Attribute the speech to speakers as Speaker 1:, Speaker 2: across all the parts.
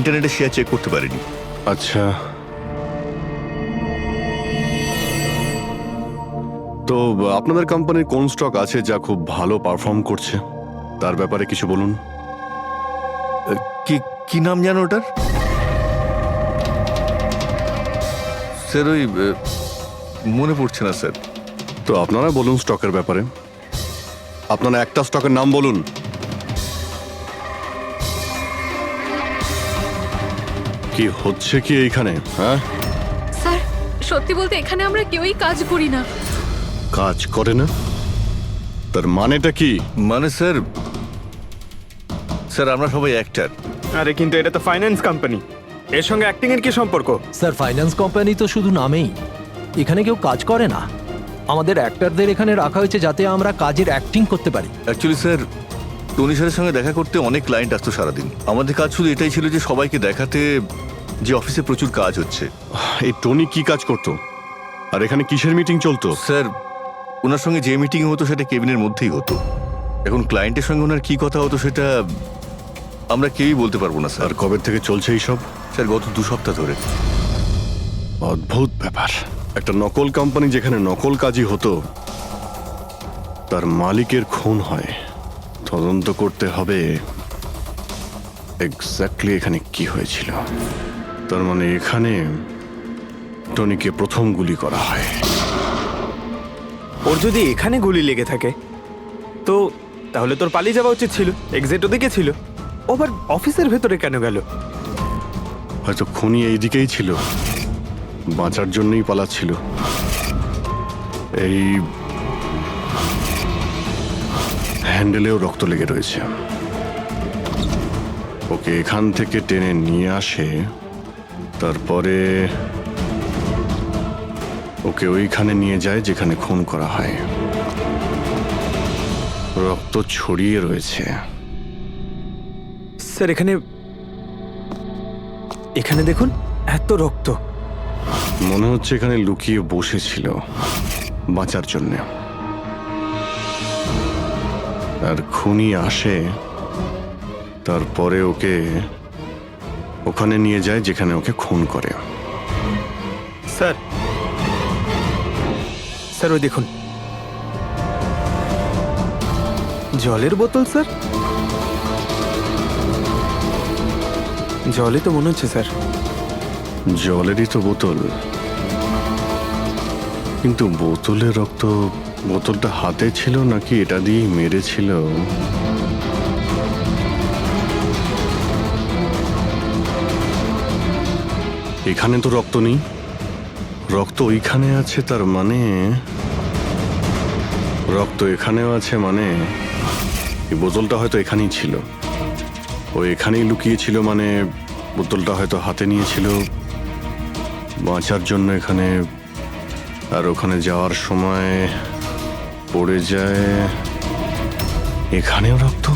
Speaker 1: ইন্টারনেটে share check করতে পারিনি।
Speaker 2: আচ্ছা, তো আপনাদের কোম্পানির কোন স্টক আছে যা খুব ভালো পারফর্ম করছে, তার ব্যাপারে কিছু বলুন।
Speaker 1: কি কি নাম জানো ওটার? স্যার ওই মনে পড়ছে না স্যার।
Speaker 2: তো আপনারা বলুন স্টকের ব্যাপারে, আপনারা একটা স্টকের নাম বলুন। কি হচ্ছে কি এইখানে? হ্যাঁ,
Speaker 3: স্যার সত্যি বলতে এখানে আমরা কেউই কাজ করি না।
Speaker 2: কাজ করে না? তার মানেটা কি?
Speaker 1: মানে স্যার, স্যার আমরা সবাই অ্যাক্টার।
Speaker 4: আরে কিন্তু এটা তো ফাইন্যান্স কোম্পানি, এর সঙ্গে অ্যাক্টিং এর কি সম্পর্ক?
Speaker 5: স্যার ফাইন্যান্স কোম্পানি তো শুধু নামেই, এখানে কেউ কাজ করে না। আমাদের অ্যাক্টরদের এখানে রাখা হয়েছে যাতে আমরা কাজের অ্যাক্টিং করতে পারি।
Speaker 1: অ্যাকচুয়ালি স্যার, টনি স্যারের সঙ্গে দেখা করতে অনেক ক্লায়েন্ট আসতো সারাদিন। আমাদের কাজ শুধু এটাই ছিল যে সবাইকে দেখাতে যে অফিসে প্রচুর কাজ হচ্ছে।
Speaker 2: এই টনি কি কাজ করতো, আর এখানে কিসের মিটিং চলতো?
Speaker 1: স্যার, ওনার সঙ্গে যে মিটিং হতো সেটা কেবিনের মধ্যেই হতো। এখন ক্লায়েন্টের সঙ্গে ওনার কি কথা হতো সেটা আমরা কেউই বলতে পারবো না স্যার।
Speaker 2: আর কবে থেকে চলছে এইসব?
Speaker 1: স্যার গত 2 সপ্তাহ ধরে।
Speaker 2: অদ্ভুত ব্যাপার, একটা নকল কোম্পানি যেখানে নকল কাজই হতো, তার মালিকের খুন হয়। তদন্ত করতে হবে এক্স্যাক্টলি এখানে কি হয়েছিল। তার মানে এখানে টনিকে প্রথম গুলি করা হয়।
Speaker 4: ওর যদি এখানে গুলি লেগে থাকে তো তাহলে তোর পালিয়ে যাওয়া উচিত ছিল, এক্সিট ওদিকে ছিল। ও আবার অফিসের ভেতরে কেন গেল?
Speaker 2: হয়তো খুনি এইদিকেই ছিল, বাঁচার জন্যই পালাচ্ছিল। এই হ্যান্ডেলেও রক্ত লেগে রয়েছে। ওকে এখান থেকে টেনে নিয়ে আসে, তারপরে ওকে ওইখানে নিয়ে যায় যেখানে খুন করা হয়। রক্ত ছড়িয়ে রয়েছে।
Speaker 4: স্যার এখানে এখানে দেখুন, এত রক্ত।
Speaker 2: মনে হচ্ছে এখানে লুকিয়ে বসেছিল বাঁচার জন্য। আর খুনি আসে, তারপরে ওকে ওখানে নিয়ে যায় যেখানে ওকে খুন করে।
Speaker 4: স্যার স্যার ওই দেখুন, জলের বোতল। স্যার জলে তো মনে হচ্ছে স্যার।
Speaker 2: জলেরই তো বোতল, কিন্তু বোতলের রক্ত, বোতলটা হাতে ছিল নাকি এটা দিয়েই মেরেছিল? এখানে তো রক্ত নেই, রক্ত ওইখানে আছে। তার মানে রক্ত এখানেও আছে, মানে এই বোতলটা হয়তো এখানেই ছিল। ও এখানেই লুকিয়েছিল, মানে বোতলটা হয়তো হাতে নিয়েছিল বাঁচার জন্য এখানে। আর ওখানে যাওয়ার সময় পড়ে যায়। এখানেও রক্ত,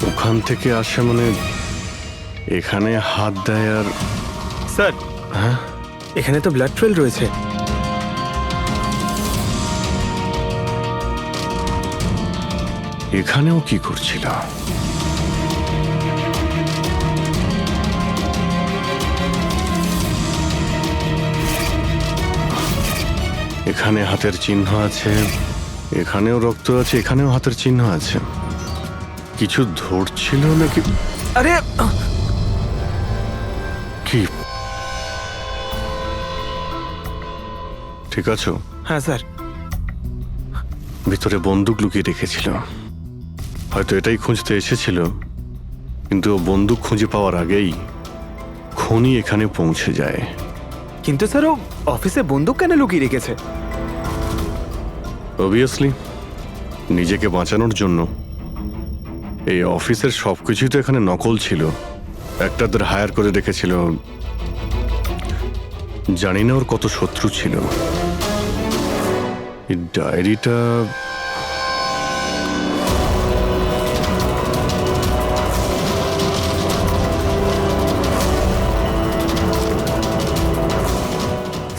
Speaker 2: ওখান থেকে আসে, মানে এখানে হাত দেয়। আর
Speaker 4: স্যার
Speaker 2: হ্যাঁ,
Speaker 4: এখানে তো ব্লাড ট্রেল রয়েছে।
Speaker 2: এখানেও কি করছিল? এখানে হাতের চিহ্ন আছে, এখানেও রক্ত আছে, এখানেও হাতের চিহ্ন আছে। কিছু ধরছিল নাকি?
Speaker 4: আরে
Speaker 2: কি ঠিক আছো?
Speaker 4: হ্যাঁ স্যার।
Speaker 2: ভিতরে বন্দুক লুকিয়ে রেখেছিল, হয়তো এটাই খুঁজতে এসেছিল। কিন্তু ও বন্দুক খুঁজে পাওয়ার আগেই খুনি এখানে পৌঁছে যায়।
Speaker 4: কিন্তু স্যার ও অফিসে বন্দুক কেন লুকিয়ে রেখেছে?
Speaker 2: অবভিয়াসলি নিজেকে বাঁচানোর জন্য। এই অফিসের সবকিছুই তো এখানে নকল ছিল, একটাদের হায়ার করে রেখেছিল। জানি না ওর কত শত্রু ছিল। এই ডায়েরিটা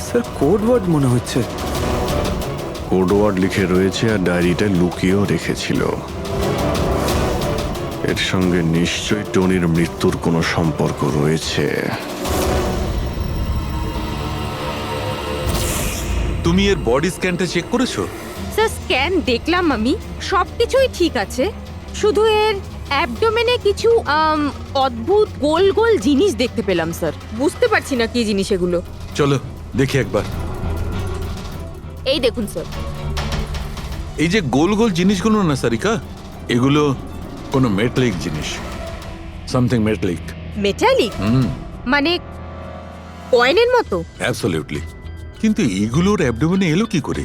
Speaker 4: স্যার কোড ওয়ার্ড মনে হচ্ছে।
Speaker 2: কোড ওয়ার্ড লিখে রয়েছে, আর ডায়েরিটা লুকিয়েও রেখেছিল। এর সঙ্গে নিশ্চয়ই টনির মৃত্যুর কোনো সম্পর্ক রয়েছে।
Speaker 6: তুমি এর বডি স্ক্যানটা চেক করেছো?
Speaker 7: স্যার স্ক্যান দেখলাম আমি, সবকিছুই ঠিক আছে, শুধু এর অ্যাবডোমেনে কিছু অদ্ভুত গোল গোল জিনিস দেখতে পেলাম স্যার, বুঝতে পারছি না কি জিনিস এগুলো।
Speaker 6: চলো দেখি একবার।
Speaker 7: এই দেখুন স্যার।
Speaker 6: এই যে গোল গোল জিনিসগুলো না সারিকা, এগুলো কোনো মেটালিক জিনিস, সামথিং মেটালিক।
Speaker 7: মেটালিক? মানে কয়েনের মতো?
Speaker 6: অ্যাবসলিউটলি। কিন্তু এইগুলোর অ্যাবডোমেনে এলো কি করে?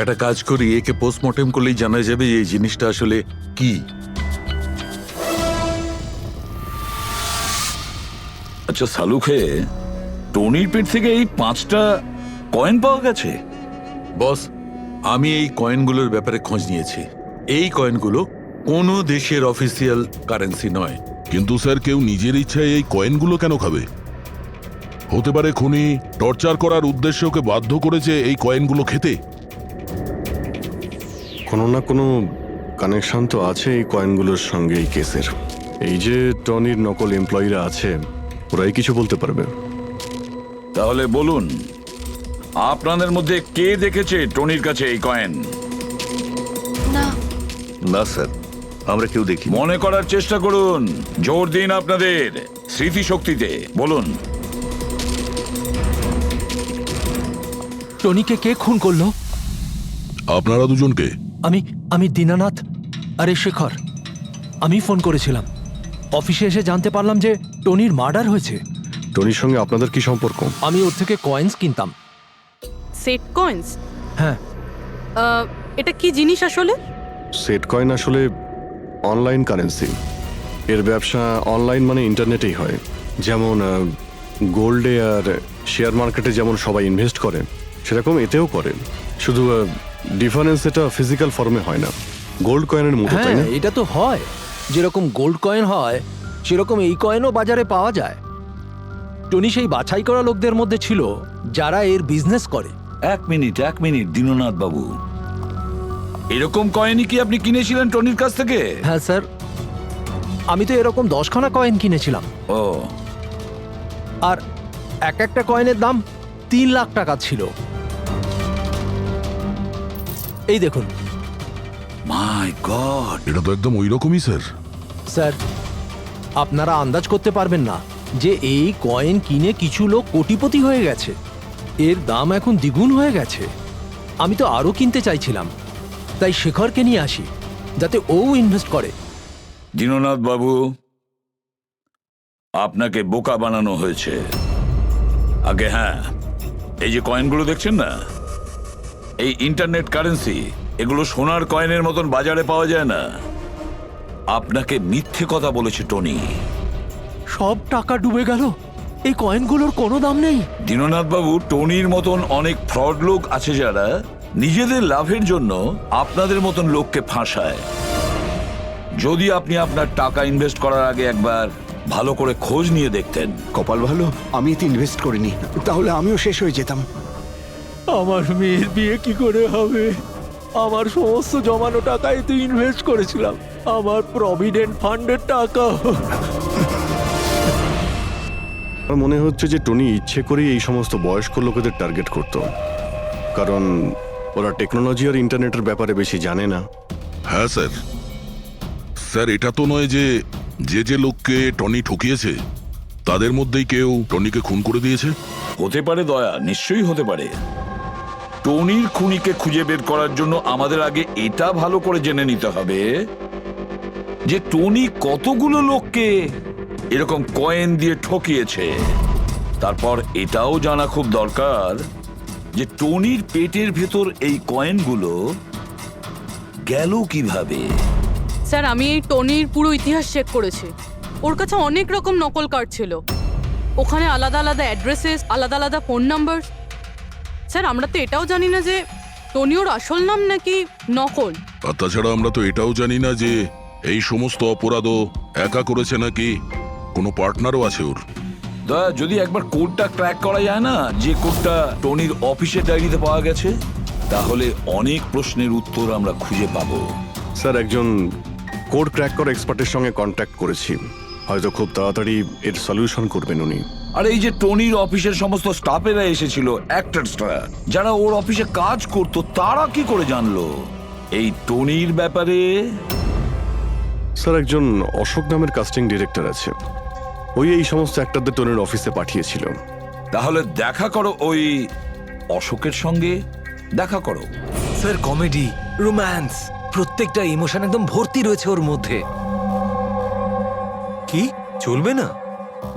Speaker 6: একটা কাজ করি, একে পোস্টমর্টেম করলেই জানা যাবে এই জিনিসটা আসলে কি।
Speaker 8: আচ্ছা সালুখে, টনির পেট থেকে এই 5টা কয়েন পাওয়া গেছে?
Speaker 6: বস, আমি এই কয়েনগুলোর ব্যাপারে খোঁজ নিয়েছি। এই কয়েনগুলো কোনো দেশের অফিসিয়াল কারেন্সি নয়।
Speaker 9: কিন্তু স্যার, কেউ নিজের ইচ্ছায় এই কয়েনগুলো কেন খাবে? হতে পারে খুনি টর্চার করার উদ্দেশ্যে ওকে বাধ্য করেছে এই কয়েনগুলো খেতে।
Speaker 2: কোনো না কোনো কানেকশন তো আছে এই কয়েনগুলোর সঙ্গে এই কেসের। এই যে টনির নকল এমপ্লয়িরা আছে, ওরাই কিছু বলতে পারবে।
Speaker 8: তাহলে বলুন, আপনাদের মধ্যে কে দেখেছে টনির কাছে এই কয়েন?
Speaker 1: না স্যার, আমরা কেউ দেখি।
Speaker 8: মনে করার চেষ্টা করুন, জোর দিন আপনাদের স্মৃতিশক্তিতে। বলুন।
Speaker 5: টনিকে কে খুন করলো?
Speaker 9: আপনারা দুজনকে?
Speaker 5: আমি দীনানাথ, আরে শেখর। আমি ফোন করেছিলাম, অফিসে এসে জানতে পারলাম যে টনির মার্ডার হয়েছে।
Speaker 2: টনির সঙ্গে আপনাদের কি সম্পর্ক?
Speaker 5: আমি ওর থেকে কয়েন্স কিনতাম।
Speaker 10: Set coins?
Speaker 5: হ্যাঁ।
Speaker 10: এটা কি জিনিস আসলে?
Speaker 2: সেট কয়েন আসলে অনলাইন কারেন্সি। এর ব্যবসা অনলাইন মানে ইন্টারনেটেই হয়। যেমন গোল্ডে আর শেয়ার মার্কেটে যেমন সবাই ইনভেস্ট করে, সেরকম এতেও করে। শুধু ডিফারেন্স এটা ফিজিক্যাল ফর্মে হয় না, গোল্ড কয়েনের মতো, তাই
Speaker 5: হ্যাঁ,
Speaker 2: না?
Speaker 5: এটা তো হয়। যেরকম গোল্ড কয়েন হয় সেরকম এই কয়েনও বাজারে পাওয়া যায়। টনি সেই বাছাই করা লোকদের মধ্যে ছিল যারা এর বিজনেস করে।
Speaker 8: এক মিনিট দীননাথ বাবু, এরকম কয়েনই কি আপনি কিনেছিলেন টনির কাছ থেকে?
Speaker 5: হ্যাঁ স্যার, আমি তো এরকম 10খানা কয়েন কিনেছিলাম।
Speaker 8: ও,
Speaker 5: আর একটা কয়েনের দাম 3 লাখ টাকা ছিল। এই দেখুন।
Speaker 8: মাই গড!
Speaker 9: এটা তো একদম ওই রকমই স্যার।
Speaker 5: স্যার, আপনারা আন্দাজ করতে পারবেন না যে এই কয়েন কিনে কিছু লোক কোটিপতি হয়ে গেছে। এর দাম এখন দ্বিগুণ হয়ে গেছে। আমি তো আরো কিনতে চাইছিলাম, তাই শেখরকে নিয়ে আসি যাতে ও ইনভেস্ট করে।
Speaker 8: দীননাথ বাবু, আপনাকে বোকা বানানো হয়েছে। আগে হ্যাঁ, এই যে কয়েনগুলো দেখছেন না, এই ইন্টারনেট কারেন্সি, এগুলো সোনার কয়েনের মতন বাজারে পাওয়া যায় না। আপনাকে মিথ্যে কথা বলেছে টনি।
Speaker 5: সব টাকা ডুবে গেল, এই কয়েনগুলোর কোনো দাম নেই।
Speaker 8: দীননাথ বাবু, টনির মতন অনেক ফ্রড লোক আছে যারা নিজেদের লাভের জন্য আপনাদের মতন লোককে ফাঁসায়। যদি আপনি আপনার টাকা ইনভেস্ট করার আগে একবার ভালো করে খোঁজ নিয়ে দেখতেন।
Speaker 11: কপাল ভালো আমি এতে ইনভেস্ট করিনি, তাহলে আমিও শেষ হয়ে যেতাম।
Speaker 5: আমার মেয়ের বিয়ে কি করে হবে? আমার সমস্ত জমানো টাকা এতে ইনভেস্ট করেছিলাম, আমার প্রভিডেন্ট ফান্ডের টাকা।
Speaker 2: আমার মনে হচ্ছে যে টনি ইচ্ছে করেই এই সমস্ত বয়স্ক লোকেদের টার্গেট করত, কারণ ওরা টেকনোলজি আর ইন্টারনেটের ব্যাপারে বেশি জানে না।
Speaker 9: হ্যাঁ স্যার। স্যার, এটা তো নয় যে যে লোককে টনি ঠকিয়েছে তাদের মধ্যেই কেউ টনিকে খুন করে দিয়েছে?
Speaker 8: হতে পারে দয়া, নিশ্চয়ই হতে পারে। টনির খুনিকে খুঁজে বের করার জন্য আমাদের আগে এটা ভালো করে জেনে নিতে হবে যে টনি কতগুলো লোককে এরকম কয়েন দিয়ে ঠকিয়েছে। তারপর এটাও জানা খুব দরকার যে টনির পেটের ভেতর এই কয়েনগুলো গেল কিভাবে।
Speaker 10: স্যার, আমি এই টনির পুরো ইতিহাস চেক করেছি। ওর কাছে অনেক রকম নকল কার্ড ছিল, ওখানে আলাদা আলাদা অ্যাড্রেসেস, আলাদা আলাদা ফোন নাম্বার। স্যার, আমরা তো এটাও জানি না যে টনি ওর আসল নাম নাকি নকল।
Speaker 9: আর তাছাড়া আমরা তো এটাও জানি না যে এই সমস্ত অপরাধও একা করেছে নাকি কোনো পার্টনারও আছে ওর।
Speaker 8: দয়া, যদি একবার কোডটা ক্র্যাক করা যায় না, যে কোডটা টনির অফিসের ডায়েরিতে পাওয়া গেছে, তাহলে অনেক প্রশ্নের উত্তর আমরা খুঁজে পাবো।
Speaker 2: স্যার, একজন কোড ক্র্যাক করা এক্সপার্টের সঙ্গে কন্ট্যাক্ট করেছি, হয়তো খুব তাড়াতাড়ি এর সলিউশন করবেন উনি।
Speaker 8: আর এই যে টনির অফিসের সমস্ত স্টাফেরা এসেছিল, অ্যাক্টরসরা যারা ওর অফিসে কাজ করতো, তারা কি করে জানলো এই টনির ব্যাপারে?
Speaker 2: স্যার, একজন অশোক নামের কাস্টিং ডিরেক্টর আছে, ওই এই সমস্ত অ্যাক্টরদের টনির অফিসে পাঠিয়েছিল।
Speaker 8: তাহলে দেখা করো ওই অশোকের সঙ্গে, দেখা করো।
Speaker 12: স্যার, কমেডি, রোম্যান্স, প্রত্যেকটা ইমোশন একদম ভর্তি রয়েছে ওর মধ্যে। কি চলবে না?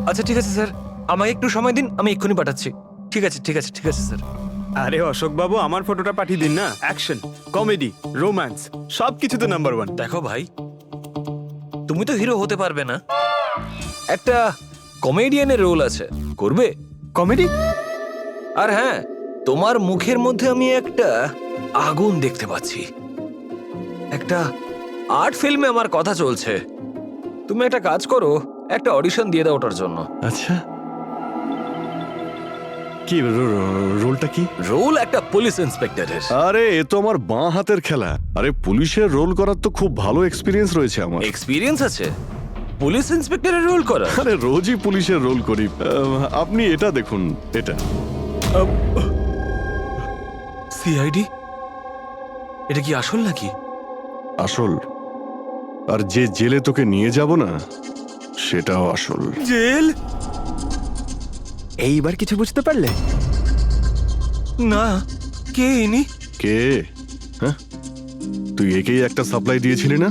Speaker 12: আচ্ছা ঠিক আছে স্যার, আমাকে একটু সময় দিন, আমি এক্ষুনি পাঠাচ্ছি। ঠিক আছে ঠিক আছে ঠিক আছে স্যার।
Speaker 4: আরে অশোক বাবু, আমার ফটোটা পাঠিয়ে দিন না। অ্যাকশন, কমেডি, রোম্যান্স সব কিছুতে নাম্বার 1।
Speaker 12: দেখো ভাই, তুমি তো হিরো হতে পারবে না, একটা কমেডিয়ানের রোল আছে, করবে?
Speaker 4: কমেডি?
Speaker 12: আর হ্যাঁ, তোমার মুখের মধ্যে আমি একটা আগুন দেখতে পাচ্ছি। একটা আর্ট ফিল্মে আমার কথা চলছে, তুমি একটা কাজ করো, একটা অডিশন দিয়ে দাও ওটার জন্য।
Speaker 2: আচ্ছা, কি রোলটা কি?
Speaker 12: রোল একটা পুলিশ ইন্সপেক্টরের।
Speaker 2: আরে এ তো আমার বাঁ হাতের খেলা। আরে পুলিশের রোল করার তো খুব ভালো এক্সপিরিয়েন্স রয়েছে আমার।
Speaker 12: এক্সপিরিয়েন্স আছে পুলিশ ইন্সপেক্টরের রোল করা?
Speaker 2: আরে রোজই পুলিশের রোল করি। আপনি এটা দেখুন, এটা
Speaker 12: সিআইডি। এটা কি আসল নাকি?
Speaker 2: আসল। আর যে জেলে তোকে নিয়ে যাব না, সেটাও আসল।
Speaker 12: জেল?
Speaker 4: এইবার কিছু বুঝতে পারলে?
Speaker 12: না, কে ইনি?
Speaker 2: কে? হ্যাঁ, তুই একেই একটা সাপ্লাই দিয়েছিলি না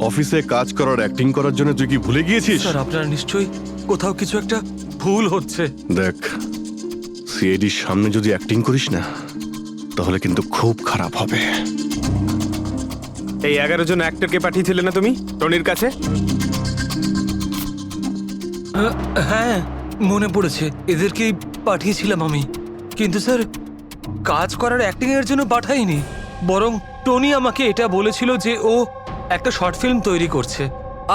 Speaker 2: অফিসে কাজ করার, অ্যাক্টিং করার জন্য? তুই কি ভুলে গিয়েছিস?
Speaker 12: স্যার, আপনার নিশ্চয়ই কোথাও কিছু একটা ভুল হচ্ছে।
Speaker 2: দেখ, সিআইডির সামনে যদি অ্যাক্টিং করিস না, তাহলে কিন্তু খুব খারাপ হবে।
Speaker 4: এই 11 জন অ্যাক্টরকে পাঠিয়েছিলে না তুমি টনির কাছে?
Speaker 12: হ্যাঁ, মনে পড়েছে, এদেরকেই পাঠিয়েছিলাম আমি। কিন্তু স্যার, কাজ করার অ্যাক্টিং এর জন্য পাঠাইনি, বরং টনি আমাকে এটা বলেছিল যে ও একটা শর্ট ফিল্ম তৈরি করছে,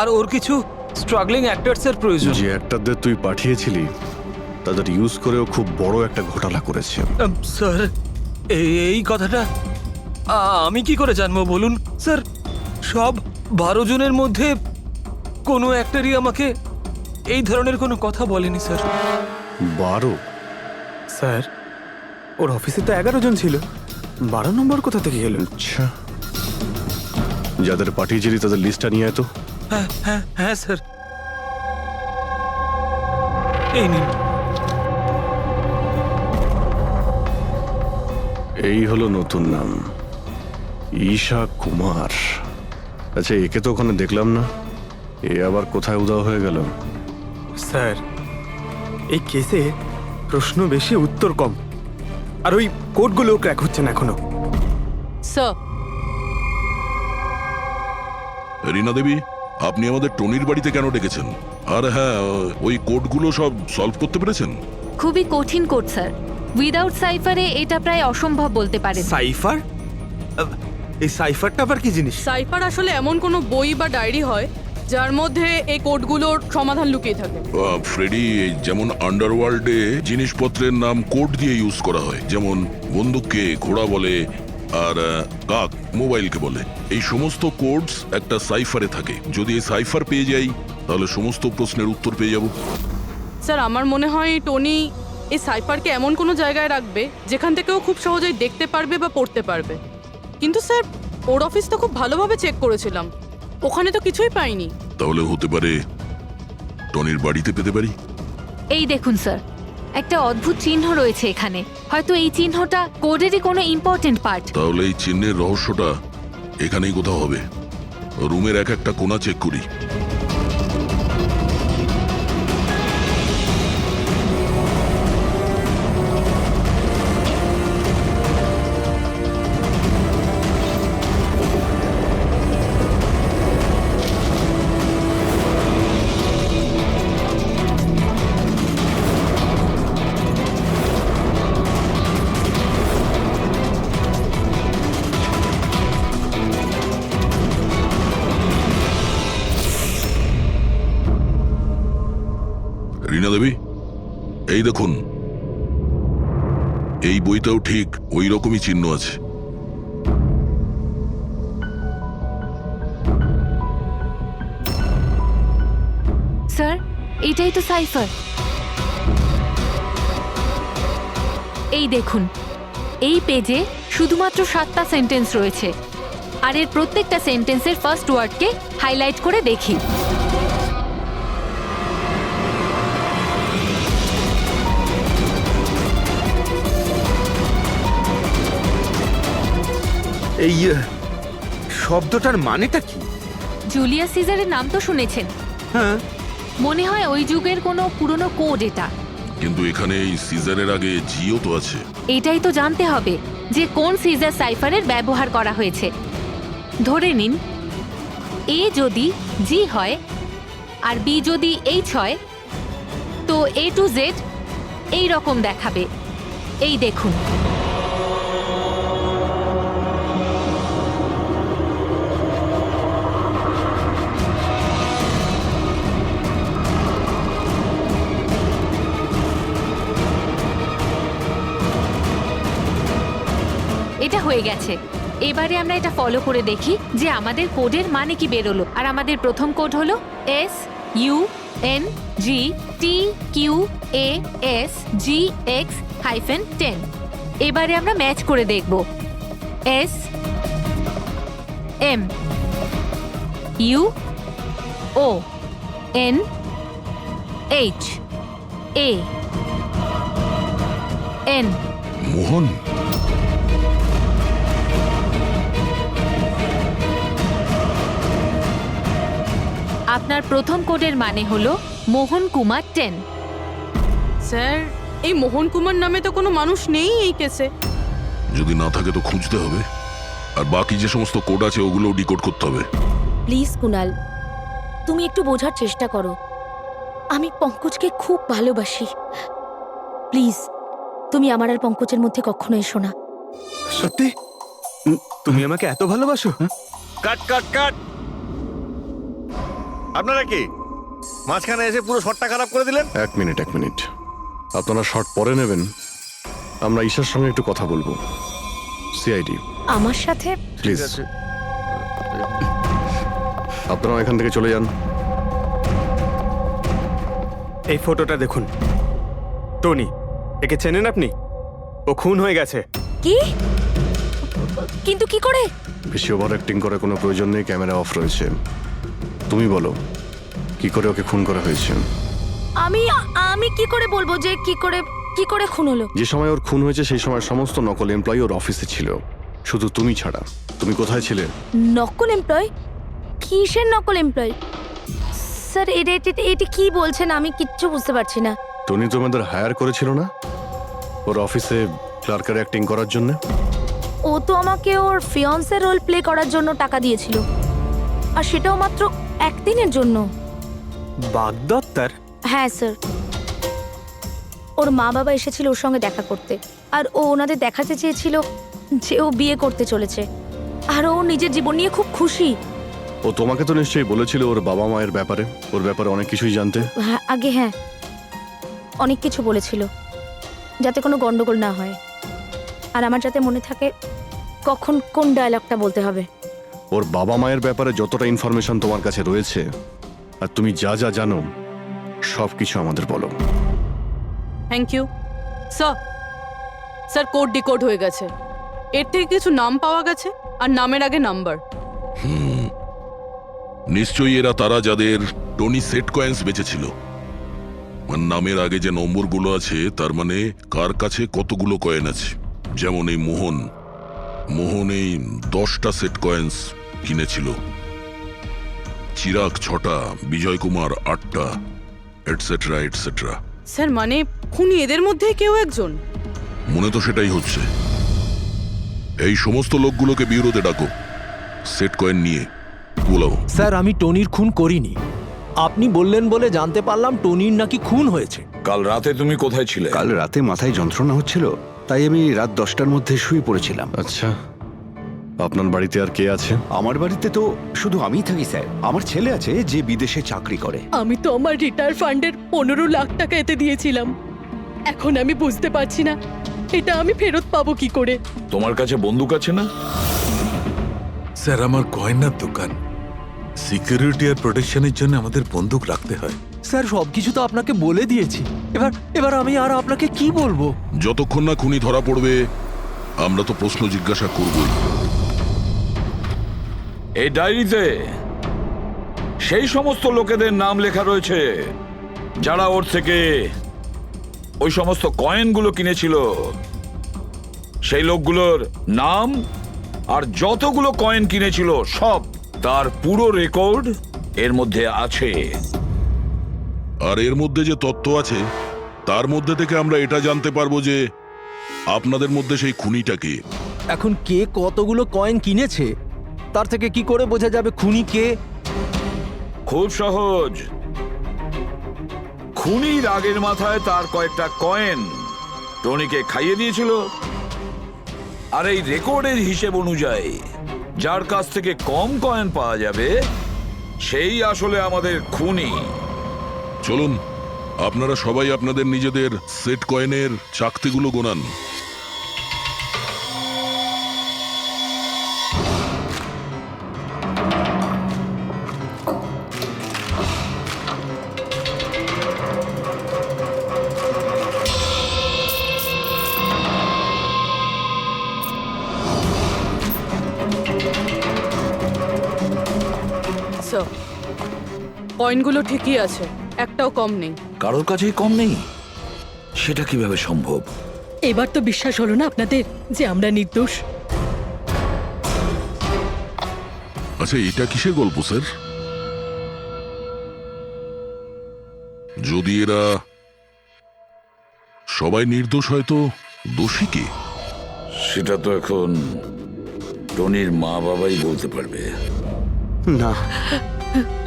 Speaker 12: আর ওর কিছু স্ট্রাগলিং অ্যাক্টরসের প্রয়োজন।
Speaker 2: যে অ্যাক্টরদের তুই পাঠিয়েছিলি, তাদের ইউজ করেও খুব বড় একটা ঘোটালা করেছে।
Speaker 12: স্যার, এই কথাটা আমি কি করে জানবো বলুন স্যার? সব 12 জনের মধ্যে কোনো অ্যাক্টরই আমাকে এই ধরনের কোনো কথা বলেনি স্যার।
Speaker 2: 12?
Speaker 4: স্যার, ওর অফিসে তো 11 জন ছিল, 12 নম্বর কোথা থেকে গেল?
Speaker 2: আচ্ছা, যাদের পাঠিয়েছিলি তাদের লিস্টটা নিয়ে আয় তো।
Speaker 12: হ্যাঁ হ্যাঁ হ্যাঁ স্যার, এই নিন।
Speaker 2: এই হলো নতুন নাম, ঈশা কুমার। আচ্ছা, একে তো ওখানে দেখলাম না, এ আবার কোথায় উধাও হয়ে গেল?
Speaker 4: স্যার, এই কেসে প্রশ্ন বেশি উত্তর কম, আর ওই কোডগুলো ক্র্যাক হচ্ছে না এখনো।
Speaker 10: স্যার,
Speaker 9: রীনা দেবী, আপনি আমাদের টনির বাড়িতে কেন ডেকেছেন? আর হ্যাঁ, ওই কোডগুলো সব সলভ করতে পেরেছেন?
Speaker 3: খুবই কঠিন কোড স্যার, উইদাউট সাইফারে এটা প্রায় অসম্ভব বলতে পারেন।
Speaker 4: সাইফার? এই সাইফারটা আবার কি জিনিস?
Speaker 10: সাইফার আসলে এমন কোনো বই বা ডায়েরি হয় যার মধ্যে এই কোডগুলোর সমাধান লুকিয়ে থাকে।
Speaker 9: ফ্রেডি, যেমন আন্ডারওয়ার্ল্ডে জিনিসপত্রের নাম কোড দিয়ে ইউজ করা হয়, যেমন বন্দুককে ঘোড়া বলে, আর কাক মোবাইলকে বলে। এই সমস্ত কোডস একটা সাইফারে থাকে। যদি এই সাইফার পেয়ে যাই, তাহলে সমস্ত প্রশ্নের উত্তর পেয়ে যাব।
Speaker 10: স্যার, আমার মনে হয় টনি এই সাইফারকে এমন কোনো জায়গায় রাখবে যেখান থেকে ও খুব সহজেই দেখতে পারবে বা পড়তে পারবে। কিন্তু স্যার, ওর অফিস তো খুব ভালোভাবে চেক করেছিলাম, ওখানে তো কিছুই পাইনি।
Speaker 9: তাহলে হতে পারে টনির বাড়িতে পেতে পারি।
Speaker 3: এই দেখুন স্যার, একটা অদ্ভুত চিহ্ন রয়েছে এখানে, হয়তো এই চিহ্নটা কোডেরই কোনো ইম্পর্টেন্ট পার্ট।
Speaker 9: তাহলে এই চিহ্নের রহস্যটা এখানেই কোথাও হবে। রুমের এক একটা কোণা চেক করি। রীনা দেবী, এই দেখুন, এই বইটাও ঠিক ওই রকমই চিহ্ন আছে।
Speaker 3: স্যার এটাই তো সাইফার। এই দেখুন, এই পেজে শুধুমাত্র 7টা সেন্টেন্স রয়েছে, আর এর প্রত্যেকটা সেন্টেন্সের ফার্স্ট ওয়ার্ডকে হাইলাইট করে দেখি।
Speaker 4: এই শব্দটার মানেটা কি?
Speaker 3: জুলিয়াস সিজারের নাম তো শুনেছেন?
Speaker 4: হ্যাঁ।
Speaker 3: মনে হয় ওই যুগের কোনো পুরনো কোড এটা।
Speaker 9: কিন্তু এখানে এই সিজারের আগে জিও তো আছে।
Speaker 3: এটাই তো জানতে হবে যে কোন সিজার সাইফারের ব্যবহার করা হয়েছে। ধরে নিন এ যদি জি হয় আর বি যদি এইচ হয়, তো A to Z এই রকম দেখাবে। এই দেখুন, এটা হয়ে গেছে। এবারে আমরা এটা ফলো করে দেখি যে আমাদের কোডের মানে কি বেরোলো। আর আমাদের প্রথম কোড হলো SUNGTQAS-GX-10। এবারে আমরা ম্যাচ করে দেখব। SMUONHAN।
Speaker 9: মোহন,
Speaker 3: আপনার প্রথম কোডের মানে হলো মোহন কুমার 10।
Speaker 10: স্যার এই মোহন কুমার নামে তো কোনো মানুষ নেই এই কেসে।
Speaker 9: যদি না থাকে তো খুঁজতে হবে, আর বাকি যে সমস্ত কোড আছে ওগুলো ডিকোড করতে হবে।
Speaker 13: প্লিজ কুনাল, তুমি একটু বোঝার চেষ্টা করো। আমি পঙ্কজকে খুব ভালোবাসি। প্লিজ তুমি আমার আর পঙ্কজের মধ্যে কখনো এসো না।
Speaker 4: সত্যি তুমি আমাকে এত ভালোবাসো?
Speaker 1: কাট কাট কাট। আপনারা কি মাঝখানে এসে পুরো শটটা খারাপ করে দিলেন?
Speaker 2: এক মিনিট। আপনারা শর্ট পরে নেবেন, আমরা ঈশার সঙ্গে একটু কথা বলবো। সিআইডি
Speaker 13: আমার সাথে
Speaker 2: প্লিজ, আপনারা এখান থেকে চলে যান।
Speaker 4: এই ফটোটা দেখুন। টনি, একে চেনেন আপনি? ও খুন হয়ে গেছে।
Speaker 13: কি? কিন্তু কি করে?
Speaker 2: বেশি ওভার অ্যাক্টিং করার কোনো প্রয়োজন নেই, ক্যামেরা অফ রয়েছে। তুমি বলো কি করে ওকে খুন করা হয়েছে?
Speaker 13: আমি কি করে বলবো যে কি করে খুন হলো?
Speaker 2: যে সময় ওর খুন হয়েছে সেই সময় সমস্ত নকল এমপ্লয়ি ওর অফিসে ছিল, শুধু তুমি ছাড়া। তুমি কোথায় ছিলে?
Speaker 13: নকল এমপ্লয়? কিসের নকল এমপ্লয়? স্যার এটা কি বলছেন? আমি কিচ্ছু বুঝতে পারছি না।
Speaker 2: টনি তোমাদের হায়ার করেছিল না ওর অফিসে ক্লার্কের অ্যাক্টিং করার জন্য?
Speaker 13: ও তো আমাকে ওর ফিয়ান্সের রোল প্লে করার জন্য টাকা দিয়েছিল, আর সেটাও মাত্র একদিনের জন্য।
Speaker 4: বাগদত্তার?
Speaker 13: হ্যাঁ স্যার, ওর মা বাবা এসেছিল ওর সঙ্গে দেখা করতে, আর ও ওনাদের দেখাতে চেয়েছিল যে ও বিয়ে করতে চলেছে, আর ও নিজের জীবন নিয়ে খুব খুশি।
Speaker 2: ও তোমাকে তো নিশ্চয়ই বলেছিল ওর বাবা মায়ের ব্যাপারে, ওর ব্যাপারে অনেক কিছুই জানতে।
Speaker 13: হ্যাঁ অনেক কিছু বলেছিল, যাতে কোনো গন্ডগোল না হয়, আর আমার যাতে মনে থাকে কখন কোন ডায়লগটা বলতে হবে।
Speaker 2: ওর বাবা মায়ের ব্যাপারে যতটা ইনফরমেশন তোমার কাছে রয়েছে আর তুমি যা যা জানো সব কিছু আমাদের বলো।
Speaker 10: Thank you sir. Code decode হয়ে গেছে। এর থেকে কিছু নাম পাওয়া গেছে, আর নামের আগে নাম্বার।
Speaker 9: নিশ্চয়ই এরা তারা যাদের টনি সেট কয়েন্স বেঁচেছিল। নামের আগে যে নম্বরগুলো আছে তার মানে কার কাছে কতগুলো কয়েন আছে। যেমন এই মোহন এই 10টা সেট কয়েন্স কিনেছিল, চিরাগ 6টা, বিজয় কুমার 8টা, এটসেট্রা এটসেট্রা।
Speaker 10: স্যার মানে খুনি এদের মধ্যে কেউ একজন?
Speaker 9: মনে তো সেটাই হচ্ছে। এই সমস্ত লোকগুলোকে বিউরোতে ডাকো, সেট কয়েন নিয়ে বলো।
Speaker 5: স্যার আমি টনির খুন করিনি। আপনি বললেন বলে জানতে পারলাম টনির নাকি খুন হয়েছে।
Speaker 8: কাল রাতে তুমি কোথায় ছিলে?
Speaker 11: কাল রাতে মাথায় যন্ত্রণা হচ্ছিল, তাই আমি রাত 10টার মধ্যে শুয়ে পড়েছিলাম।
Speaker 2: আচ্ছা, আপনার বাড়িতে আর কে আছে?
Speaker 11: আমার বাড়িতে তো শুধু আমিই থাকি স্যার। আমার ছেলে আছে যে বিদেশে চাকরি করে।
Speaker 14: আমি তো আমার রিটায়ার ফান্ডের 15 লাখ টাকা এতে দিয়েছিলাম। এখন আমি বুঝতে পারছি না এটা আমি ফেরত পাবো কি করে।
Speaker 8: তোমার কাছে বন্দুক আছে না?
Speaker 6: স্যার আমার গয়নার দোকান, সিকিউরিটি আর প্রোটেকশনের জন্য আমাদের বন্দুক রাখতে হয়।
Speaker 5: স্যার সবকিছু তো আপনাকে বলে দিয়েছি। এবার আমি আর আপনাকে কি বলবো?
Speaker 9: যতক্ষণ না খুনি ধরা পড়বে আমরা তো প্রশ্ন জিজ্ঞাসা করবই।
Speaker 8: এই ডায়েরিতে সেই সমস্ত লোকেদের নাম লেখা রয়েছে যারা ওর থেকে ওই সমস্ত কয়েনগুলো কিনেছিল। সেই লোকগুলোর নাম আর যতগুলো কয়েন কিনেছিল সব, তার পুরো রেকর্ড এর মধ্যে আছে।
Speaker 9: আর এর মধ্যে যে তথ্য আছে তার মধ্যে থেকে আমরা এটা জানতে পারবো যে আপনাদের মধ্যে সেই খুনিটা কে।
Speaker 5: এখন কে কতগুলো কয়েন কিনেছে তার থেকে কি করে বোঝা যাবে খুনি কে?
Speaker 8: খুব সহজ। খুনি রাগের মাথায় তার কয়েকটা কয়েন টনিকে খাইয়ে দিয়েছিল, আর এই রেকর্ডের হিসেব অনুযায়ী যার কাছ থেকে কম কয়েন পাওয়া যাবে সেই আসলে আমাদের খুনি।
Speaker 9: চলুন আপনারা সবাই আপনাদের নিজেদের সেট কয়েনের চাকতিগুলো গোনান।
Speaker 10: স্যার, কয়েনগুলো ঠিকই আছে, একটাও কম নেই।
Speaker 8: কারোর কাছেই কম নেই? সেটা কিভাবে সম্ভব?
Speaker 14: এবার তো বিশ্বাস হলো না আপনাদের যে আমরা নির্দোষ?
Speaker 9: আচ্ছা এটা কিসের গল্প স্যার? যদি এরা সবাই নির্দোষ হয় তো দোষী কে?
Speaker 8: সেটা তো এখন টনির মা বাবাই বলতে পারবে।
Speaker 15: না,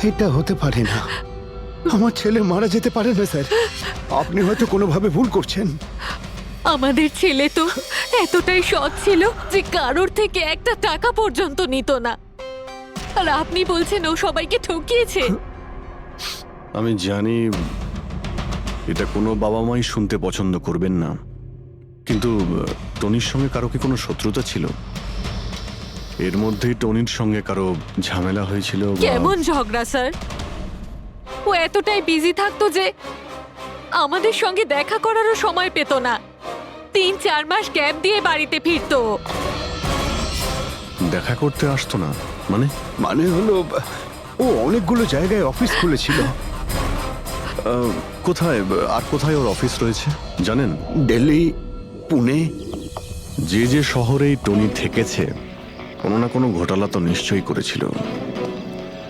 Speaker 15: এটা হতে পারে না। আমার ছেলে মারা যেতে পারে না স্যার। আপনি হয়তো কোনোভাবে ভুল করছেন।
Speaker 3: আমাদের ছেলে তো এতটাই সৎ ছিল যে কারোর থেকে একটা টাকা পর্যন্ত নিত না, আর আপনি বলছেন ও সবাইকে ঠকিয়েছে।
Speaker 2: আমি জানি এটা কোনো বাবা মাই শুনতে পছন্দ করবেন না, কিন্তু টনির সঙ্গে কারো কি কোনো শত্রুতা ছিল? এর মধ্যেই টনির সঙ্গে কারো ঝামেলা হয়েছিল?
Speaker 3: কেমন ঝগড়া স্যার? ও এতটাই বিজি থাকতো যে আমাদের সঙ্গে দেখা করারও সময় পেত না। 3-4 মাস গ্যাপ দিয়ে বাড়িতে ফিরতো।
Speaker 2: দেখা করতে আসতো না মানে?
Speaker 15: মানে হলো ও অনেকগুলো জায়গায় অফিস খুলেছিল।
Speaker 2: কোথায় আর কোথায় ওর অফিস রয়েছে জানেন?
Speaker 15: দিল্লি, পুনে।
Speaker 2: যে যে শহরেই টনি থেকেছে কোনো না কোনো ঘোটালা তো নিশ্চয়ই করেছিল।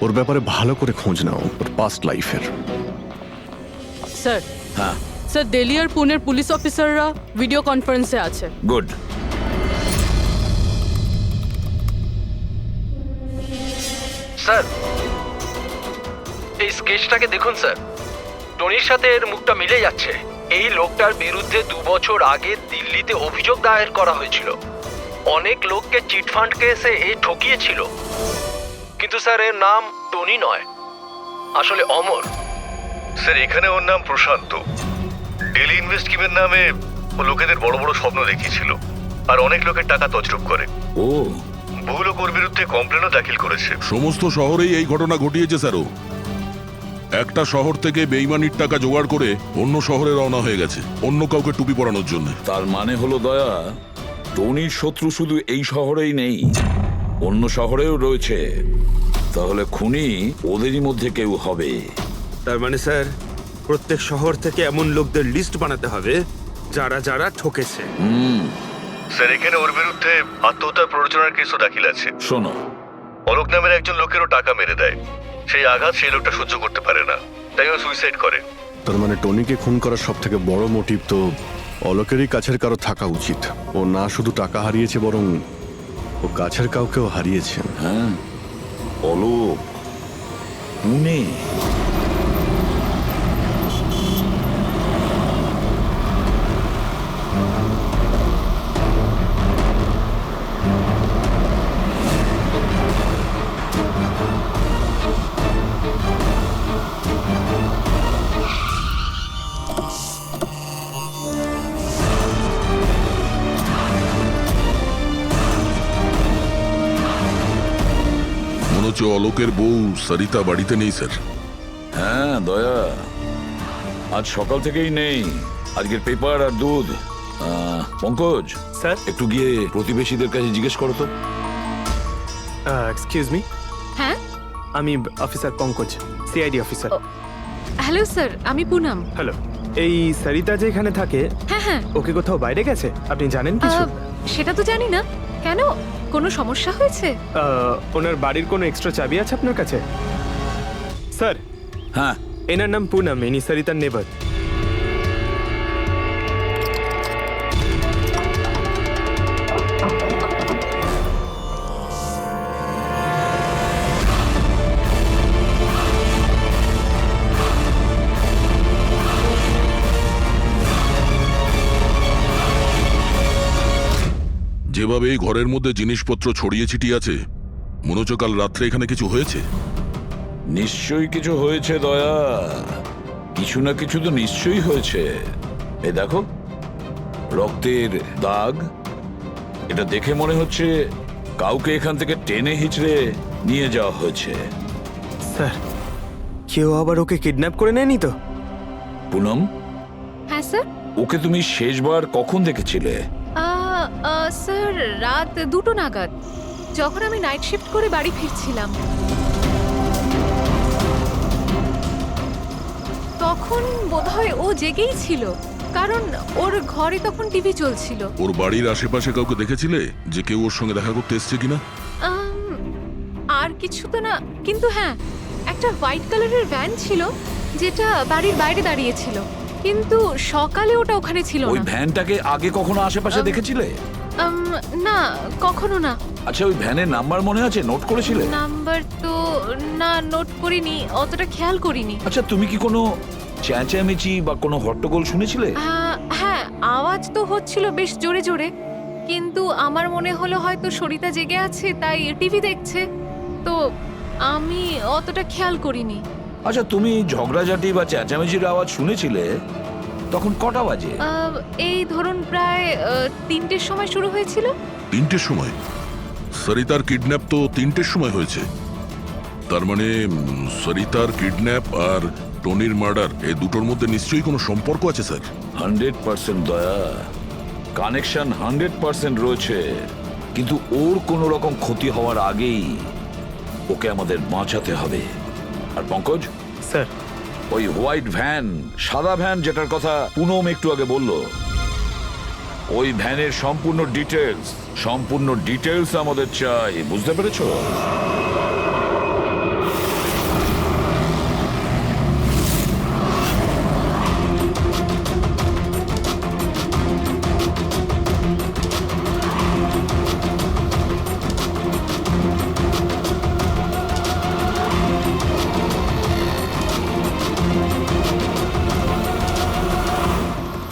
Speaker 2: ওর ব্যাপারে ভালো করে খোঁজ নাও, ওর পাস্ট লাইফের।
Speaker 10: স্যার,
Speaker 8: হ্যাঁ
Speaker 10: স্যার, দিল্লি আর পুনের পুলিশ অফিসাররা ভিডিও কনফারেন্সে আছে।
Speaker 8: গুড।
Speaker 5: স্যার, এই স্কেচটাকে দেখুন স্যার। টনির সাথে এর মুখটা মিলে যাচ্ছে। এই লোকটার বিরুদ্ধে 2 বছর আগে দিল্লিতে অভিযোগ দায়ের করা হয়েছিল। অনেক লোককে চিটফান্ড কেসে এ ঠকিয়েছিল। কিন্তু স্যার এর নাম টনি নয়, আসলে অমর।
Speaker 1: স্যার এখানে ওর নাম প্রশান্ত। ডেলি ইনভেস্ট স্কিমের নামে ও লোকেদের বড় বড় স্বপ্ন দেখিয়েছিল আর অনেক লোকের টাকা তছরূপ করে।
Speaker 8: ও
Speaker 1: বহু লোক ওর বিরুদ্ধে কমপ্লেনও দাখিল করেছে।
Speaker 9: সমস্ত শহরেই এই ঘটনা ঘটিয়েছে স্যারও। একটা শহর থেকে বেইমানির টাকা জোগাড় করে অন্য শহরে রওনা হয়ে গেছে অন্য কাউকে টুপি পরানোর জন্য।
Speaker 8: তার মানে হলো দয়া, টনির শত্রু শুধু এই শহরেই নেই, অন্য শহরেও রয়েছে। তাহলে খুনি ওদেরই মধ্যে কেউ হবে।
Speaker 4: তার মানে স্যার প্রত্যেক শহর থেকে এমন লোকদের লিস্ট বানাতে হবে যারা যারা ঠকেছে।
Speaker 1: স্যার এখানে ওর বিরুদ্ধে আত্মহত্যার প্ররোচনার কেসও দাখিল আছে।
Speaker 8: শোনো,
Speaker 1: অলোক নামের একজন লোকেরও টাকা মেরে দেয়। সেই আঘাত সেই লোকটা সহ্য করতে পারে না, তাই ও সুইসাইড করে।
Speaker 2: তার মানে টনিকে খুন করার সব থেকে বড় মোটিভ তো অলোকেরই কাছের কারো থাকা উচিত। ও না শুধু টাকা হারিয়েছে বরং ও কাছের কাউকেও হারিয়েছে।
Speaker 8: হ্যাঁ, অলোক, পুনে।
Speaker 9: মনে হচ্ছে অলোকের বউ সরিতা বাড়িতে নেই স্যার।
Speaker 8: হ্যাঁ দয়া, আজ সকাল থেকেই নেই। আজকের পেপার আর দুধ। পঙ্কজ
Speaker 4: স্যার
Speaker 8: একটু গিয়ে প্রতিবেশীদের কাছে জিজ্ঞেস করো তো।
Speaker 4: এক্সকিউজ মি,
Speaker 7: হ্যাঁ
Speaker 4: আমি officer Pankaj, CID officer.
Speaker 7: Hello sir, আমি পুনম।
Speaker 4: হ্যালো, এই সরিতা যে এখানে থাকে,
Speaker 7: হ্যাঁ হ্যাঁ,
Speaker 4: ওকে কোথাও বাইরে গেছে? আপনি জানেন কিছু?
Speaker 7: সেটা তো জানি না। কেন, কোনো সমস্যা হয়েছে?
Speaker 4: ওনার বাড়ির কোনো এক্সট্রা চাবি আছে আপনার কাছে? স্যার,
Speaker 8: হ্যাঁ,
Speaker 4: এনার নাম পুনম, ইনি সরিতার নেবার।
Speaker 9: যেভাবে এই ঘরের মধ্যে জিনিসপত্র ছড়িয়ে ছিটিয়ে আছে, মনে হচ্ছে কাল রাত্রে এখানে কিছু হয়েছে।
Speaker 8: নিশ্চয়ই কিছু হয়েছে দয়া, কিছু না কিছু তো নিশ্চয়ই হয়েছে। এ দেখো, রক্তের দাগ। এটা দেখে মনে হচ্ছে কাউকে এখান থেকে টেনে হিচড়ে নিয়ে যাওয়া হয়েছে।
Speaker 4: স্যার, কেউ আবার ওকে কিডন্যাপ করে নেয়নি তো?
Speaker 8: পুনম,
Speaker 7: হ্যাঁ স্যার।
Speaker 8: ওকে তুমি শেষবার কখন দেখেছিলে?
Speaker 7: স্যার, রাত 2টো নাগাদ, যখন আমি নাইট শিফট করে বাড়ি ফিরছিলাম। তখন বোধহয় ও জেগেই ছিল, কারণ ওর ঘরে তখন টিভি চলছিল।
Speaker 9: ওর বাড়ির আশেপাশে কাউকে দেখেছিলে যে কেউ ওর সঙ্গে দেখা করতে এসছে কিনা?
Speaker 7: আর কিছু তো না, কিন্তু হ্যাঁ, একটা হোয়াইট কালারের ভ্যান ছিল যেটা বাড়ির বাইরে দাঁড়িয়ে ছিল, কিন্তু সকালে ওটা ওখানে ছিল
Speaker 8: ওই
Speaker 7: না।
Speaker 8: ভ্যানটাকে আগে কখনো আশেপাশে দেখেছিলে?
Speaker 7: না, কখনো না।
Speaker 8: আচ্ছা, ওই ভ্যানের নাম্বার মনে আছে? নোট করেছিলে?
Speaker 7: নাম্বার তো না, নোট করিনি, অতটা খেয়াল করিনি।
Speaker 8: আচ্ছা, তুমি কি কোনো চেঁচামেচি বা কোনো হট্টগোল শুনেছিলে?
Speaker 7: হ্যাঁ, আওয়াজ তো হচ্ছিল বেশ জোরে জোরে, কিন্তু আমার মনে হলো হয়তো সরিতা জেগে আছে তাই টিভি দেখছে, তো আমি অতটা খেয়াল করিনি।
Speaker 8: আচ্ছা, তুমি ঝগড়াঝাটি বা চেঁচামেচির আওয়াজ শুনেছিলে? তখন কটা বাজে?
Speaker 7: এই ধরুন প্রায় 3টের সময় শুরু হয়েছিল।
Speaker 9: 3টের সময়? সরিতার কিডন্যাপ তো 3টের সময় হয়েছে। তার মানে সরিতার কিডন্যাপ আর টনির মার্ডার, এই দুটোর মধ্যে নিশ্চয়ই কোনো সম্পর্ক আছে স্যার।
Speaker 8: 100% দয়া, কানেকশন 100% রয়েছে, কিন্তু ওর কোনো রকম ক্ষতি হওয়ার আগেই ওকে আমাদের বাঁচাতে হবে। আর পঙ্কজ
Speaker 4: স্যার,
Speaker 8: ওই হোয়াইট ভ্যান, সাদা ভ্যান যেটার কথা পুনম একটু আগে বলল, ওই ভ্যানের সম্পূর্ণ ডিটেলস আমাদের চাই, বুঝতে পেরেছো?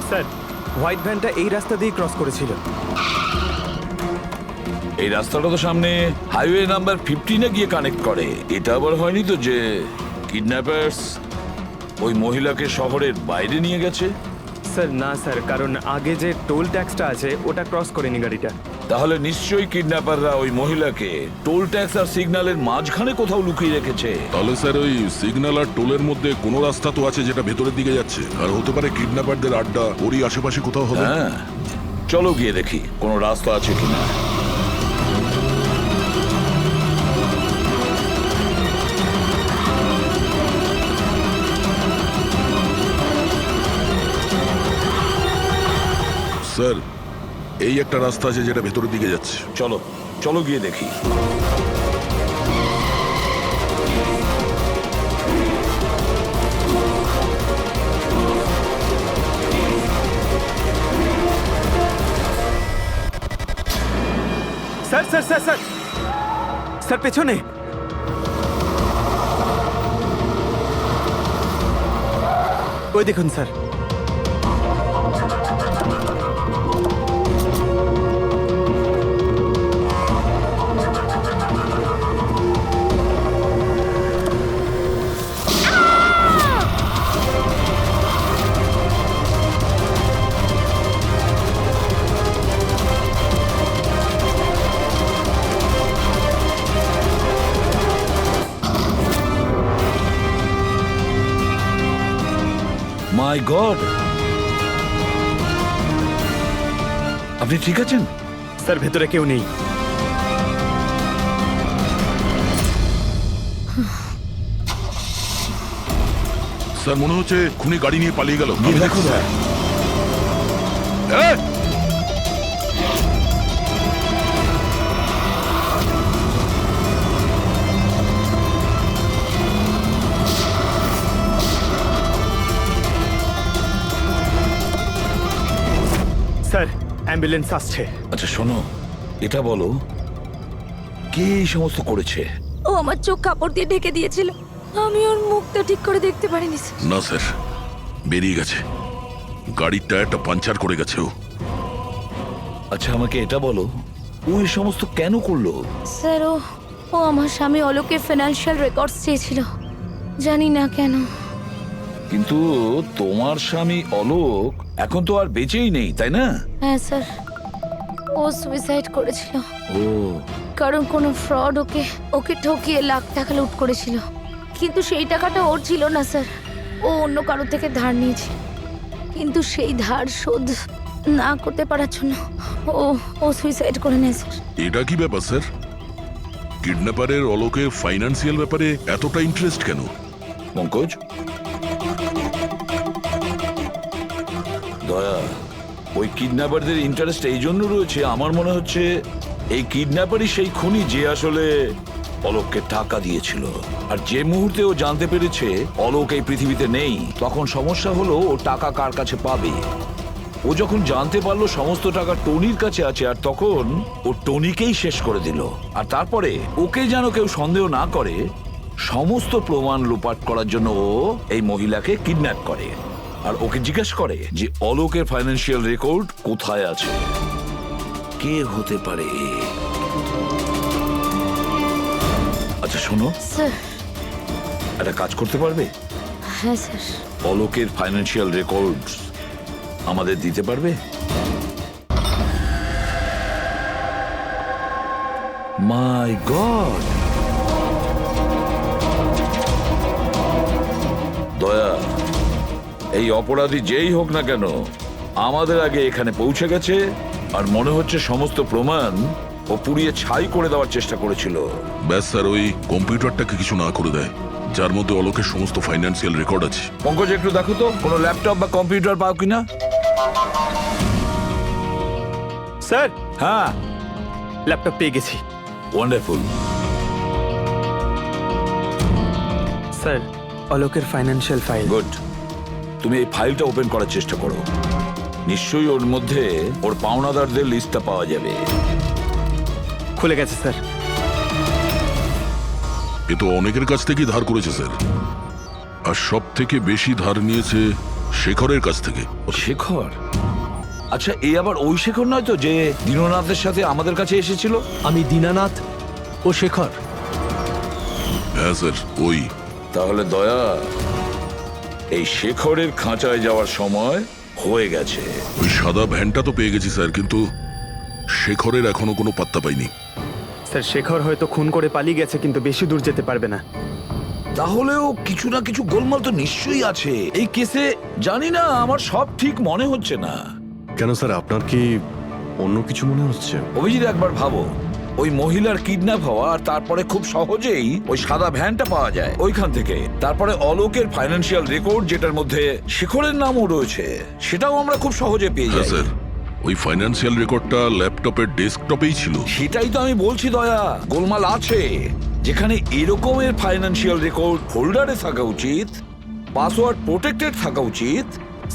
Speaker 4: স্যার, হোয়াইট ভ্যানটা এই রাস্তা দিয়ে ক্রস করেছিল।
Speaker 8: এই রাস্তাটা তো সামনে হাইওয়ে নাম্বার 15-এ গিয়ে কানেক্ট করে। এটা আবার হয়নি তো যে কিডন্যাপার্স ওই মহিলাকে শহরের বাইরে নিয়ে গেছে?
Speaker 4: স্যার না স্যার, কারণ আগে যে টোল ট্যাক্সটা আছে ওটা ক্রস করেনি গাড়িটা।
Speaker 8: তাহলে নিশ্চয়ই কিডন্যাপাররা ওই মহিলাকে টোল ট্যাক্স আর সিগন্যালের মাঝখানে কোথাও লুকিয়ে রেখেছে।
Speaker 9: তাহলে স্যার ওই সিগন্যাল আর টোলের মধ্যে কোনো রাস্তা তো আছে যেটা ভেতরের দিকে যাচ্ছে, আর হতে পারে কিডন্যাপারদের আড্ডা ওরই আশেপাশে কোথাও হবে।
Speaker 8: হ্যাঁ, চলো গিয়ে দেখি কোনো রাস্তা আছে কিনা।
Speaker 9: স্যার, এই একটা রাস্তা আছে যেটা ভেতরের দিকে যাচ্ছে।
Speaker 8: চলো চলো গিয়ে দেখি।
Speaker 4: Sir sir sir sir sir, পেছনে। ওই দেখুন স্যার।
Speaker 8: মাই গড, আপনি ঠিক আছেন?
Speaker 4: স্যার ভেতরে কেউ নেই।
Speaker 9: স্যার মনে হচ্ছে খুনি গাড়ি নিয়ে পালিয়ে গেল।
Speaker 8: গিয়ে দেখো স্যার।
Speaker 9: এই!
Speaker 4: স্যার অ্যাম্বুলেন্স আসছে।
Speaker 8: আচ্ছা শোনো, এটা বলো কে এই সমস্ত করেছে?
Speaker 13: ও আমার চোখ কাপড় দিয়ে ঢেকে দিয়েছিল, আমি ওর মুখটা ঠিক করে দেখতে পারিনি স্যার।
Speaker 9: না স্যার, বেরিয়ে গেছে। গাড়ির টায়ারটা পাঞ্চার করে গেছে ও।
Speaker 8: আচ্ছা আমাকে এটা বলো, ও এই সমস্ত কেন করলো?
Speaker 13: স্যার ও আমার স্বামী অলোকের ফিনান্সিয়াল রেকর্ডস চেয়েছিল, জানি না কেন।
Speaker 8: কিন্তু তোমার স্বামী অলোক এখন তো আর বেঁচেই নেই, তাই না?
Speaker 13: হ্যাঁ স্যার, ও সুইসাইড করেছিল।
Speaker 8: ও
Speaker 13: কারণ কোনো ফ্রড ওকে ঠকিয়ে লাখ টাকা লুট করেছিল, কিন্তু সেই টাকাটা ওর ছিল না স্যার, ও অন্য কারো থেকে ধার নিয়েছিল, কিন্তু সেই ধার শোধ না করতে পারার জন্য ও সুইসাইড করে নেয় স্যার।
Speaker 9: এটা কি ব্যাপার স্যার? কিডন্যাপারের অলোকের ফাইন্যান্সিয়াল ব্যাপারে এতটা ইন্টারেস্ট কেন?
Speaker 8: পঙ্কজ, দয়া, ওই কিডন্যাপারদের ইন্টারেস্ট এই জন্য রয়েছে, আমার মনে হচ্ছে এই কিডন্যাপারই সেই খুনি যে আসলে অলোককে টাকা দিয়েছিল। আর যে মুহূর্তে ও জানতে পেরেছে অলোক এই পৃথিবীতে নেই, তখন সমস্যা হলো ও টাকা কার কাছে পাবে। ও যখন জানতে পারলো সমস্ত টাকা টনির কাছে আছে, আর তখন ও টনিকেই শেষ করে দিল। আর তারপরে ওকে যেন কেউ সন্দেহ না করে, সমস্ত প্রমাণ লোপাট করার জন্য ও এই মহিলাকে কিডন্যাপ করে আর ওকে জিজ্ঞেস করে যে অলোকের ফাইন্যান্সিয়াল রেকর্ড কোথায় আছে। কে হতে পারে? আচ্ছা শোনো,
Speaker 13: স্যার
Speaker 8: একটা কাজ করতে পারবে?
Speaker 13: হ্যাঁ স্যার।
Speaker 8: অলোকের ফাইন্যান্সিয়াল রেকর্ডস আমাদের দিতে পারবে? মাই গড, দয়া, এই অপরাধী যেই হোক না কেন আমাদের আগে এখানে পৌঁছে গেছে, আর মনে হচ্ছে সমস্ত প্রমাণ ও পুড়িয়ে ছাই করে দেওয়ার চেষ্টা করেছিল।
Speaker 9: ব্যাস স্যার, ওই কম্পিউটারটাকে কিছু না করে দেয় যার মধ্যে অলোকের সমস্ত ফাইন্যান্সিয়াল রেকর্ড আছে।
Speaker 8: পঙ্কজ একটু দেখো তো কোনো ল্যাপটপ বা কম্পিউটার পাও কিনা।
Speaker 4: স্যার
Speaker 8: হ্যাঁ,
Speaker 4: ল্যাপটপ পেয়ে গেছি।
Speaker 8: ওয়ান্ডারফুল।
Speaker 4: স্যার অলোকের ফাইন্যান্সিয়াল ফাইল।
Speaker 8: গুড, তুমি এই ফাইলটা ওপেন করার চেষ্টা করো, নিশ্চয়ই ওর মধ্যে ওর পাওনাদারদের লিস্টটা পাওয়া যাবে।
Speaker 4: খুলে গেছে স্যার।
Speaker 9: এ তো অনেকের কাছ থেকেই ধার করেছে স্যার, আর সব থেকে বেশি ধার নিয়েছে শেখরের কাছ থেকে।
Speaker 8: শেখর? আচ্ছা, এই আবার ওই শেখর নয় তো যে দীননাথের সাথে আমাদের কাছে এসেছিল?
Speaker 5: আমি দীনানাথ ও শেখর।
Speaker 9: হ্যাঁ স্যার, ওই।
Speaker 8: তাহলে দয়া, এই শেখরের খাঁচায় যাওয়ার সময় হয়ে গেছে।
Speaker 9: ওই সাদা ভ্যানটা তো পেয়ে গেছি স্যার, কিন্তু শেখরের এখনো কোনো পাত্তা পাইনি।
Speaker 4: স্যার শেখর হয়তো খুন করে পালিয়ে গেছে, কিন্তু বেশি দূর যেতে পারবে না।
Speaker 8: তাহলেও কিছু না কিছু গোলমাল তো নিশ্চয়ই আছে এই কেসে। জানি না, আমার সব ঠিক মনে হচ্ছে না।
Speaker 2: কেন স্যার, আপনার কি অন্য কিছু মনে হচ্ছে?
Speaker 8: অভিজিৎ, একবার ভাবো, ওই মহিলার কিডন্যাপ হওয়া, আর তারপরে খুব সহজেই ওই সাদা ভ্যানটা পাওয়া যায় ওইখান থেকে, তারপরে অলোকের ফাইন্যান্সিয়াল রেকর্ড যেটার মধ্যে শেখরের নামও রয়েছে, সেটাও আমরা খুব সহজে পেয়ে যাই।
Speaker 9: স্যার, ওই ফাইন্যান্সিয়াল রেকর্ডটা ল্যাপটপের ডেস্কটপেই ছিল।
Speaker 8: সেটাই তো আমি বলছি দয়া, গোলমাল আছে। যেখানে এরকমের ফাইন্যান্সিয়াল রেকর্ড হোল্ডারে থাকা উচিত, পাসওয়ার্ড প্রোটেক্টেড থাকা উচিত।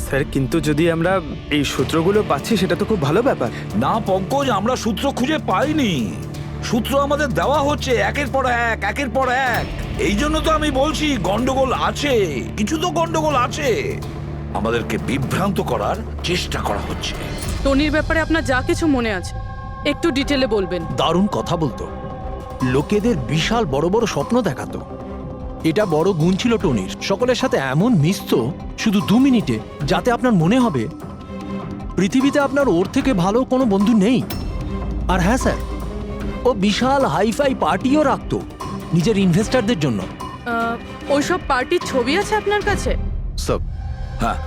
Speaker 4: স্যার কিন্তু যদি আমরা এই সূত্রগুলো পাচ্ছি সেটা তো খুব ভালো ব্যাপার।
Speaker 8: না পঙ্কজ, আমরা সূত্র খুঁজে পাইনি, সূত্র আমাদের দেওয়া হচ্ছে একের পর এক, একের পর এক। এই জন্য তো আমি বলছি গন্ডগোল আছে, কিছু তো গন্ডগোল আছে। আমাদেরকে বিভ্রান্ত করার চেষ্টা করা হচ্ছে।
Speaker 10: টনির ব্যাপারে আপনার যা কিছু মনে আছে একটু ডিটেলে বলবেন।
Speaker 5: দারুণ কথা বলতো, লোকেদের বিশাল বড় বড় স্বপ্ন দেখাতো। এটা বড় গুণ ছিল টনির, সকলের সাথে এমন মিশতো শুধু 2 মিনিটে, যাতে আপনার মনে হবে পৃথিবীতে আপনার ওর থেকে ভালো কোনো বন্ধু নেই। আর হ্যাঁ স্যার, ও বিশাল হাইফাই পার্টিও রাখতো নিজের ইনভেস্টরদের জন্য।
Speaker 10: ওইসব পার্টির ছবি আছে আপনার কাছে?
Speaker 2: সব।
Speaker 8: হ্যাঁ,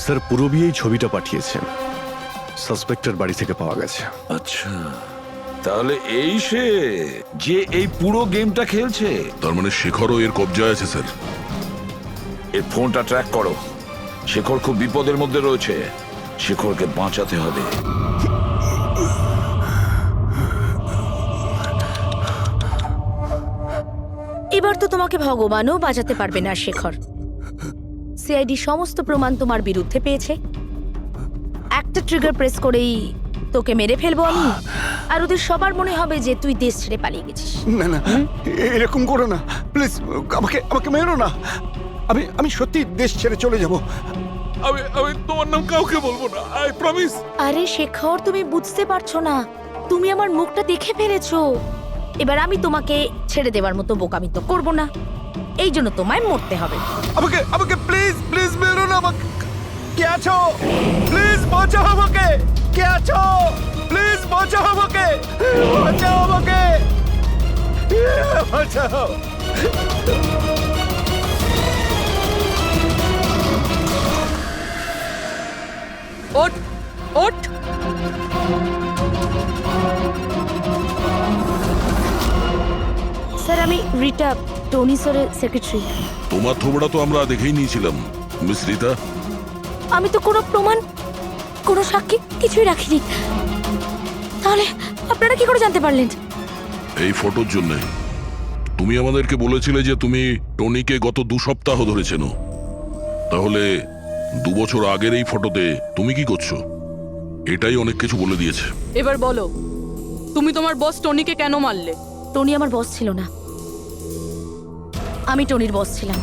Speaker 2: স্যার পূরবী এই ছবিটা পাঠিয়েছেন, সাসপেক্টের বাড়ি থেকে পাওয়া গেছে।
Speaker 8: আচ্ছা, তাহলে এই সে যে এই পুরো গেমটা খেলছে।
Speaker 9: তার মানে শেখরও এর কবজায় আছে স্যার।
Speaker 8: এর ফোনটা ট্র্যাক করো। শেখর খুব বিপদের মধ্যে রয়েছে, শেখরকে বাঁচাতে হবে।
Speaker 13: এবার তো তোমাকে ভগবানও বাঁচাতে পারবে না শেখর। সিআইডি সমস্ত প্রমাণ তোমার বিরুদ্ধে পেয়েছে। একটা ট্রিগার প্রেস করেই তোকে মেরে ফেলবো আমি, আর ওদের সবার মনে হবে যে তুই দেশ ছেড়ে পালিয়ে গেছিস।
Speaker 15: না না, এরকম করো না প্লিজ, আমাকে আমাকে মেরো না। আমি সত্যি দেশ ছেড়ে চলে যাব।
Speaker 6: আমি তোমার নাম কাউকে বলবো না, আই প্রমিস।
Speaker 13: আরে শেখর, তুমি বুঝতে পারছো না, তুমি আমার মুখটা দেখে ফেলেছো। এবার আমি তোমাকে ছেড়ে দেওয়ার মতো বোকামি তো করবো না, এই জন্য তোমায় মরতে হবে।
Speaker 15: আমাকে আমাকে প্লিজ প্লিজ মেরো না। আমাকে কে আছো? প্লিজ বাঁচাও আমাকে। কে আছো? প্লিজ বাঁচাও আমাকে। বাঁচাও আমাকে, বাঁচাও।
Speaker 10: ওঠ ওঠ।
Speaker 13: স্যার, আমি রিটা, টনি স্যারের সেক্রেটারি।
Speaker 9: তোমার থোবড়া তো আমরা দেখেই নিয়েছিলাম মিস রীতা।
Speaker 13: আমি তো কোনো প্রমাণ, কোনো সাক্ষী কিছুই রাখিনি, তাহলে আপনারা কি করে জানতে পারলেন?
Speaker 9: এই ফটোর জন্য তুমি আমাদেরকে বলেছিলে যে তুমি টনিকে গত 2 সপ্তাহ ধরে চেনো। তাহলে 2 বছর আগের এই ফটোতে তুমি কি করছো? এটাই অনেক কিছু বলে দিয়েছে।
Speaker 10: এবার বলো, তুমি তোমার বস টনিকে কেন মারলে?
Speaker 13: টনি আমার বস ছিল না, আমি টনির বস ছিলাম।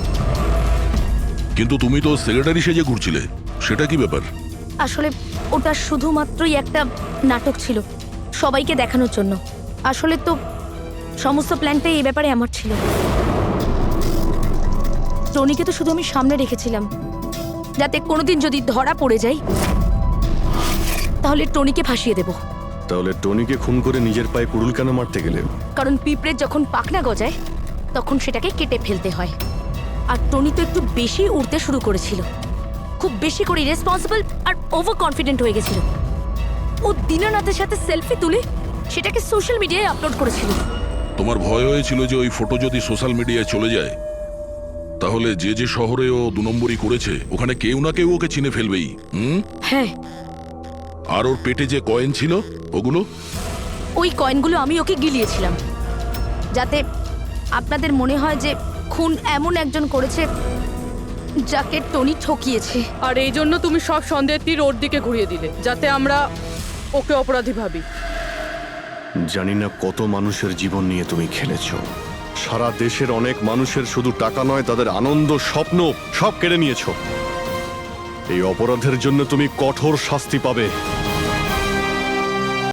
Speaker 9: কিন্তু তুমি তো সেক্রেটারি সেজে ঘুরছিলে, সেটা কি ব্যাপার?
Speaker 13: আসলে ওটা শুধুমাত্রই একটা নাটক ছিল, সবাইকে দেখানোর জন্য। আসলে তো সমস্ত প্ল্যানটাই এই ব্যাপারে আমার ছিল। টনিকে তো শুধু আমি সামনে রেখেছিলাম, যাতে কোনোদিন যদি ধরা পড়ে যাই তাহলে টনিকে ফাঁসিয়ে দেব।
Speaker 2: তাহলে টনিকে খুন করে নিজের পায়ে কুড়ুল কেন মারতে গেলে?
Speaker 13: কারণ পিঁপড়ে যখন পাখনা গজায় তখন সেটাকে কেটে ফেলতে হয়। আর টনি তো একটু বেশি উড়তে শুরু করেছিল, খুব বেশি করে ইরেসপন্সিবল আর ওভার কনফিডেন্ট হয়ে গেছিল। ও দীনানাথের সাথে সেলফি তুলে সেটাকে সোশ্যাল মিডিয়ায় আপলোড করেছিল।
Speaker 9: তোমার ভয় হয়েছিল যে ওই ফটো যদি সোশ্যাল মিডিয়ায় চলে যায় তাহলে যে যে শহরে ও 2 নম্বরই করেছে ওখানে কেউ না কেউ ওকে চিনে ফেলবেই।
Speaker 13: হ্যাঁ,
Speaker 9: আর ওর পেটে যে কয়েন ছিল ওগুলো?
Speaker 13: ওই কয়েনগুলো আমি ওকে গিলিয়েছিলাম, যাতে আপনাদের মনে হয় যে খুন এমন একজন করেছে যাকে টনি ঠকিয়েছে।
Speaker 10: আর এই জন্য তুমি সব সন্দেহের তীর ওর দিকে ঘুরিয়ে দিলে, যাতে আমরা ওকে অপরাধী ভাবি।
Speaker 2: জানি না কত মানুষের জীবন নিয়ে তুমি খেলেছো। সারা দেশের অনেক মানুষের শুধু টাকা নয়, তাদের আনন্দ, স্বপ্ন সব কেড়ে নিয়েছো। এই অপরাধের জন্য তুমি কঠোর শাস্তি পাবে।